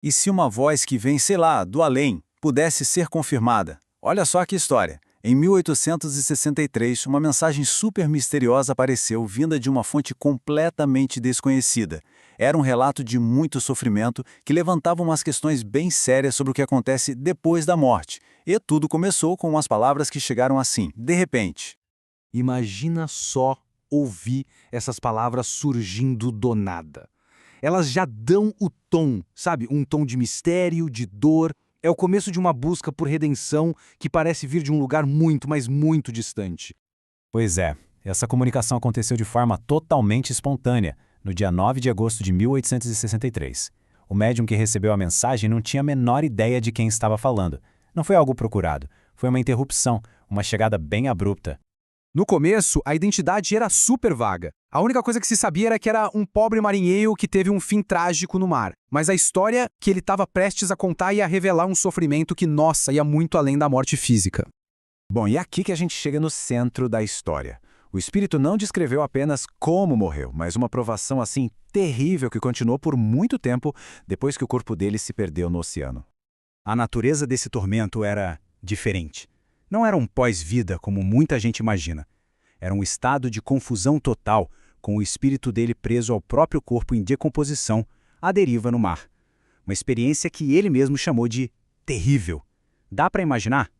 E se uma voz que vem, sei lá, do além, pudesse ser confirmada? Olha só que história. Em 1863, uma mensagem super misteriosa apareceu, vinda de uma fonte completamente desconhecida. Era um relato de muito sofrimento que levantava umas questões bem sérias sobre o que acontece depois da morte. E tudo começou com umas palavras que chegaram assim, de repente. Imagina só ouvir essas palavras surgindo do nada. Elas já dão o tom, sabe? Um tom de mistério, de dor. É o começo de uma busca por redenção que parece vir de um lugar muito, mas muito distante. Pois é, essa comunicação aconteceu de forma totalmente espontânea, no dia 9 de agosto de 1863. O médium que recebeu a mensagem não tinha a menor ideia de quem estava falando. Não foi algo procurado, foi uma interrupção, uma chegada bem abrupta. No começo, a identidade era super vaga. A única coisa que se sabia era que era um pobre marinheiro que teve um fim trágico no mar. Mas a história que ele estava prestes a contar ia revelar um sofrimento que, nossa, ia muito além da morte física. Bom, e aqui que a gente chega no centro da história. O espírito não descreveu apenas como morreu, mas uma provação assim terrível que continuou por muito tempo depois que o corpo dele se perdeu no oceano. A natureza desse tormento era diferente. Não era um pós-vida como muita gente imagina. Era um estado de confusão total, com o espírito dele preso ao próprio corpo em decomposição, à deriva no mar. Uma experiência que ele mesmo chamou de terrível. Dá para imaginar?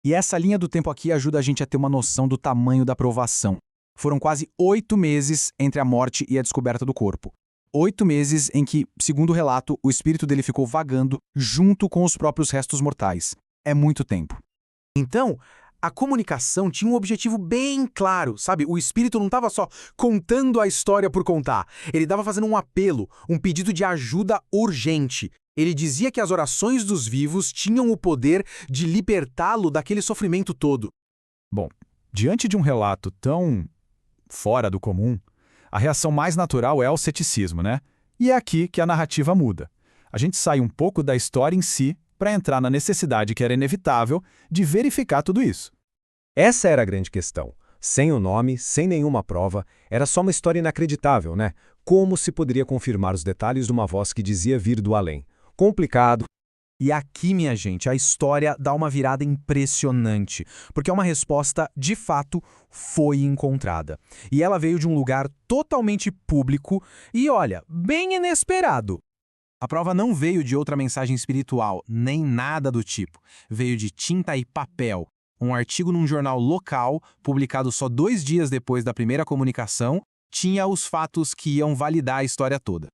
E essa linha do tempo aqui ajuda a gente a ter uma noção do tamanho da provação. Foram quase 8 meses entre a morte e a descoberta do corpo. 8 meses em que, segundo o relato, o espírito dele ficou vagando junto com os próprios restos mortais. É muito tempo. Então, a comunicação tinha um objetivo bem claro, sabe? O espírito não estava só contando a história por contar. Ele estava fazendo um apelo, um pedido de ajuda urgente. Ele dizia que as orações dos vivos tinham o poder de libertá-lo daquele sofrimento todo. Bom, diante de um relato tão fora do comum, a reação mais natural é o ceticismo, né? E é aqui que a narrativa muda. A gente sai um pouco da história em si para entrar na necessidade que era inevitável de verificar tudo isso. Essa era a grande questão. Sem o nome, sem nenhuma prova, era só uma história inacreditável, né? Como se poderia confirmar os detalhes de uma voz que dizia vir do além? Complicado. E aqui, minha gente, a história dá uma virada impressionante, porque uma resposta, de fato, foi encontrada. E ela veio de um lugar totalmente público e, olha, bem inesperado. A prova não veio de outra mensagem espiritual, nem nada do tipo. Veio de tinta e papel. Um artigo num jornal local, publicado só 2 dias depois da primeira comunicação, tinha os fatos que iam validar a história toda.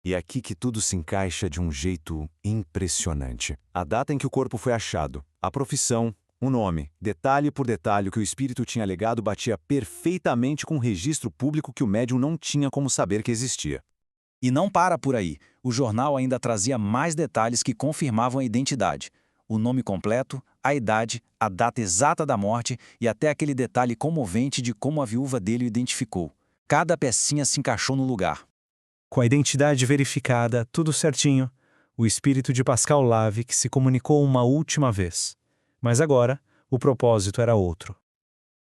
E aqui que tudo se encaixa de um jeito impressionante. A data em que o corpo foi achado, a profissão, o nome, detalhe por detalhe o que o espírito tinha alegado batia perfeitamente com um registro público que o médium não tinha como saber que existia. E não para por aí. O jornal ainda trazia mais detalhes que confirmavam a identidade. O nome completo, a idade, a data exata da morte e até aquele detalhe comovente de como a viúva dele o identificou. Cada pecinha se encaixou no lugar. Com a identidade verificada, tudo certinho, o espírito de Pascal Lavic se comunicou uma última vez. Mas agora, o propósito era outro.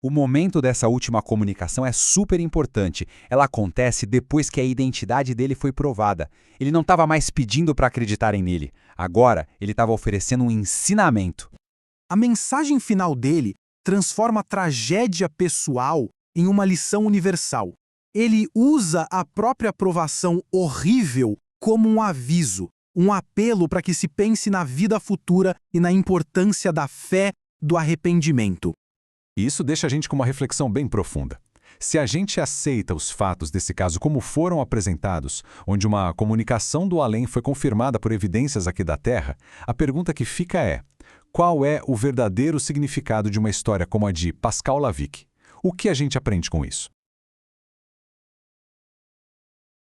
O momento dessa última comunicação é super importante. Ela acontece depois que a identidade dele foi provada. Ele não estava mais pedindo para acreditarem nele. Agora, ele estava oferecendo um ensinamento. A mensagem final dele transforma a tragédia pessoal em uma lição universal. Ele usa a própria provação horrível como um aviso, um apelo para que se pense na vida futura e na importância da fé, do arrependimento. E isso deixa a gente com uma reflexão bem profunda. Se a gente aceita os fatos desse caso como foram apresentados, onde uma comunicação do além foi confirmada por evidências aqui da Terra, a pergunta que fica é: qual é o verdadeiro significado de uma história como a de Pascal Lavic? O que a gente aprende com isso?